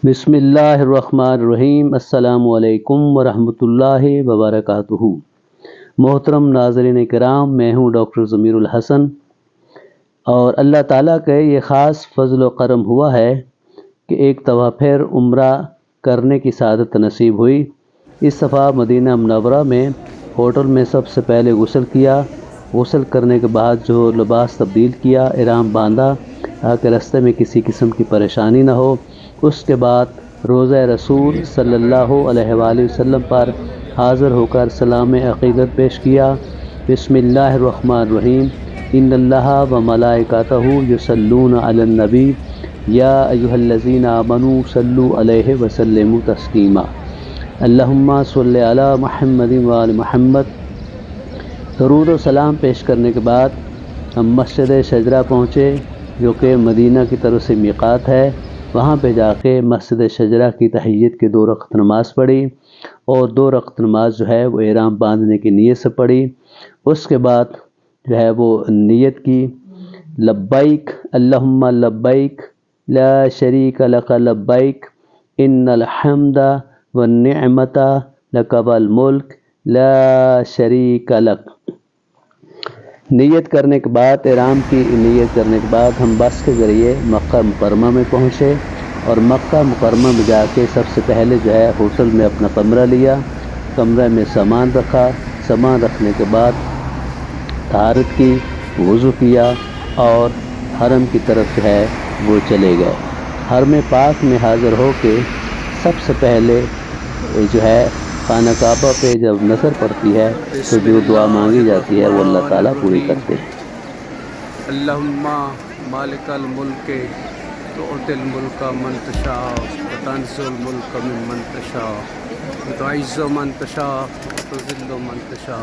बिस्मिल्लाहिर्रहमानिर्रहीम। अस्सलामु अलैकुम वरहमतुल्लाहि वबरकातुहू। मोहतरम नाज़रीन किराम, मैं हूँ डॉक्टर ज़मीरुल हसन और अल्लाह ताला का ये ख़ास फ़ज़ल व करम हुआ है कि एक दफ़ा फिर उम्रा करने की सआदत नसीब हुई। इस दफ़ा मदीना मुनव्वरा में होटल में सबसे पहले गुस्ल किया। गुस्ल करने के बाद जो लिबास तब्दील किया, इहराम बांधा ताकि रास्ते में किसी किस्म की परेशानी न हो। उसके बाद रोज़ा रसूल सल्लल्लाहु अलैहि वसल्लम पर हाज़िर होकर सलाम अक़ीदत पेश किया। बिस्मिल्लाहिर्रहमानिर्रहीम। इन्नल्लाह व मलाइकातहू युसल्लूना अलन नबी या अय्युहल्लज़ीना आमनू सल्लु अलैहि व सल्लिमू तस्लीमा। अल्लाहुम्मा सल्लि अला मुहम्मदिन व आलि मुहम्मद। दरूद व सलाम पेश करने के बाद हम मस्जिद शजरा पहुँचे, जो कि मदीना की तरफ से मीक़ात है। वहाँ पे जाके मस्जिद शजरा की तहिय्यत की 2 रक़त नमाज़ पढ़ी और 2 रक़त नमाज़ जो है वो इहराम बांधने की नीयत से पढ़ी। उसके बाद जो है वो नीयत की, लब्बैक अल्लाहुम्मा लब्बैक ला शरीक लक लब्बैक इन्नल हम्दा वन निअमता लक वल मुल्क ला शरीक लक। नीयत करने के बाद, इहराम की नीयत करने के बाद हम बस के ज़रिए मक्का मुकरमा में पहुँचे और मक्का मुकरमा में जाके सबसे पहले जो है होटल में अपना कमरा लिया। कमरे में सामान रखा। सामान रखने के बाद तहारत की, वज़ू किया और हरम की तरफ जो है वो चले गए। हरम पाक में हाज़िर हो के सबसे पहले जो है खाना काबा पे जब नज़र पड़ती है तो जो दुआ मांगी जाती है वो अल्लाह ताला पूरी करते हैं। अल्लाहुम्मा मालिकल मुल्क तुअतिल मुल्का मन तशा व तंज़िलुल मुल्का मिम्मन तशा व तुइज़्ज़ु मन तशा व तुज़िल्लु मन तशा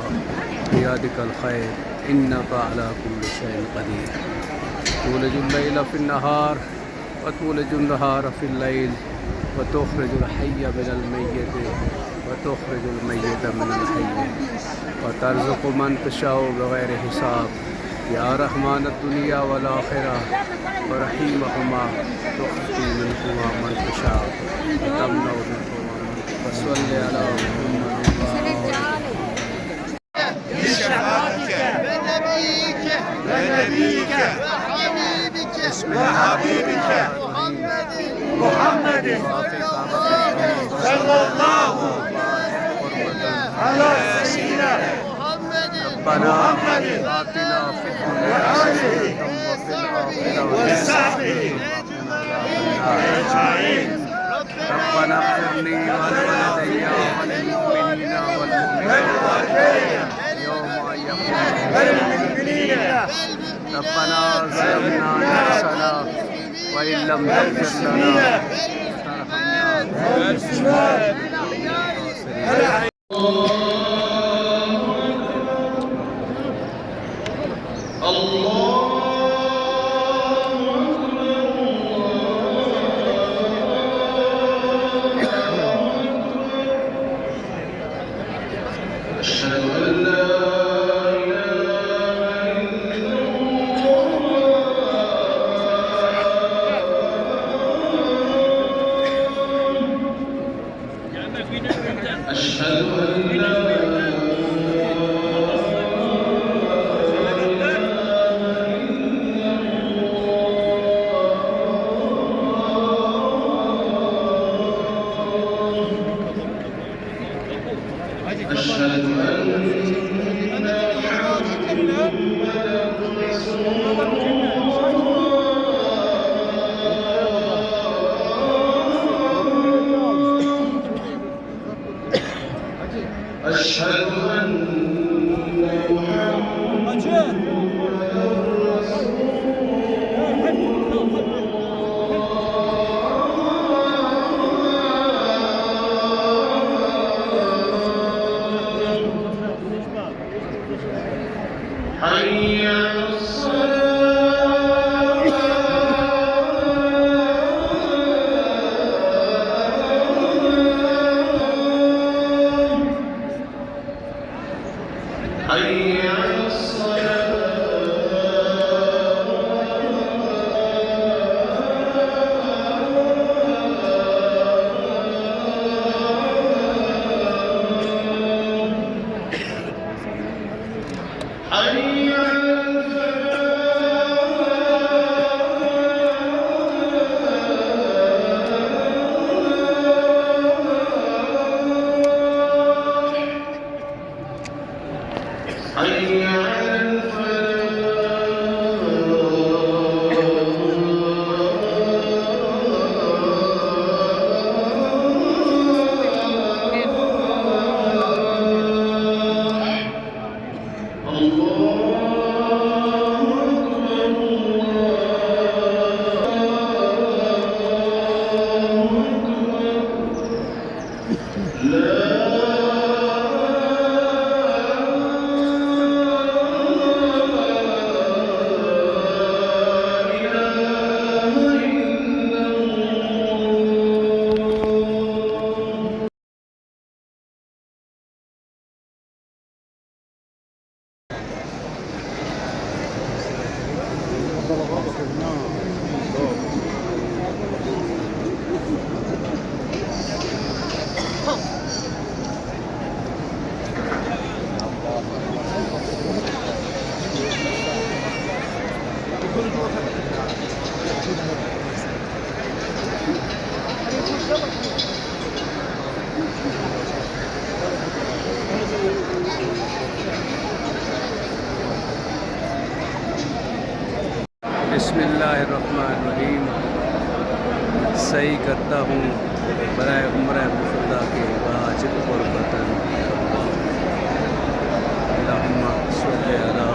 बियदिकल खैर इन्नका अला कुल्लि शैइन क़दीर। तुलिजुल लैला फिन नहार व तुलिजुन नहार फिल लैल व तुख़रिजुल हय्य मिनल मय्यित व तुख़रिजुल मय्यित मिनल हय्य व तर्ज़ुक़ु मन तशाउ बिग़ैरि हिसाब या रहमान दुनिया वल आखिरह व रहीमहुमा तुख़्फ़ी मिनहुमा मन तशा व तमनउ मिनहुमा मन तशा। वसल्लि अला محمد صلى الله على سيدنا ربنا آتنا في الدنيا حسنة وفي الآخرة ربنا اغفر لي ولوالدي وللمؤمنين والمؤمنات يوم يقوم ربنا ظلمنا أنفسنا وإن لم تغفر لنا وترحمنا बिस्मिल्लाहिर्रहमानिर्रहीम। सही करता हूँ बराए उम्र खुदा के वाजिब कुर्बतन। अल्लाहुम्मा सल्ली अला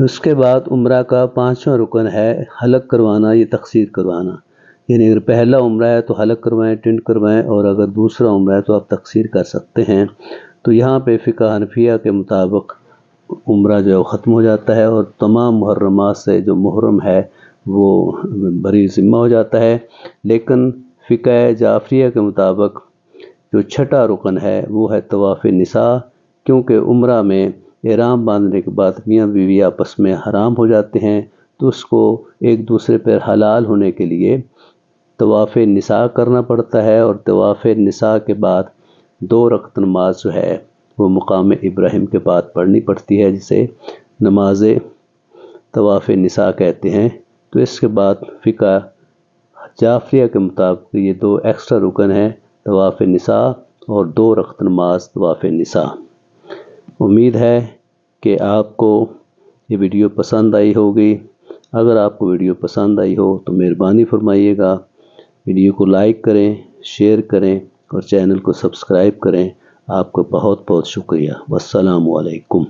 उसके बाद उम्रा का 5वां रुकन है हलक करवाना, ये तकसीर करवाना। यानी अगर पहला उम्रा है तो हलक करवाएं, टिंट करवाएं, और अगर दूसरा उम्रा है तो आप तकसीर कर सकते हैं। तो यहाँ पे फ़िक़्ह हनफिया के मुताबिक उम्रा जो है ख़त्म हो जाता है और तमाम मुहर्रमात से जो मुहर्रम है वो बरी ज़िम्मा हो जाता है। लेकिन फ़िक़्ह जाफ़रिया के मुताबिक जो छठा रुकन है वो है तवाफ़ निसा, क्योंकि उम्रा में एहराम बांधने के बाद मियाँ बीवी आपस में हराम हो जाते हैं, तो उसको एक दूसरे पर हलाल होने के लिए तवाफ़ निसा करना पड़ता है। और तवाफ़ निसा के बाद 2 रकत नमाज जो है वो मकाम इब्राहिम के बाद पढ़नी पड़ती है, जिसे नमाज तवाफ़ निसा कहते हैं। तो इसके बाद फ़िक़्ह जाफ़रिया के मुताबिक ये 2 एक्स्ट्रा रुकन हैं, तवाफ़ निसा और 2 रकत नमाज तवाफ़ निसा। उम्मीद है कि आपको ये वीडियो पसंद आई होगी। अगर आपको वीडियो पसंद आई हो तो मेहरबानी फरमाइएगा, वीडियो को लाइक करें, शेयर करें और चैनल को सब्सक्राइब करें। आपका बहुत बहुत शुक्रिया। वस्सलामु अलैकुम।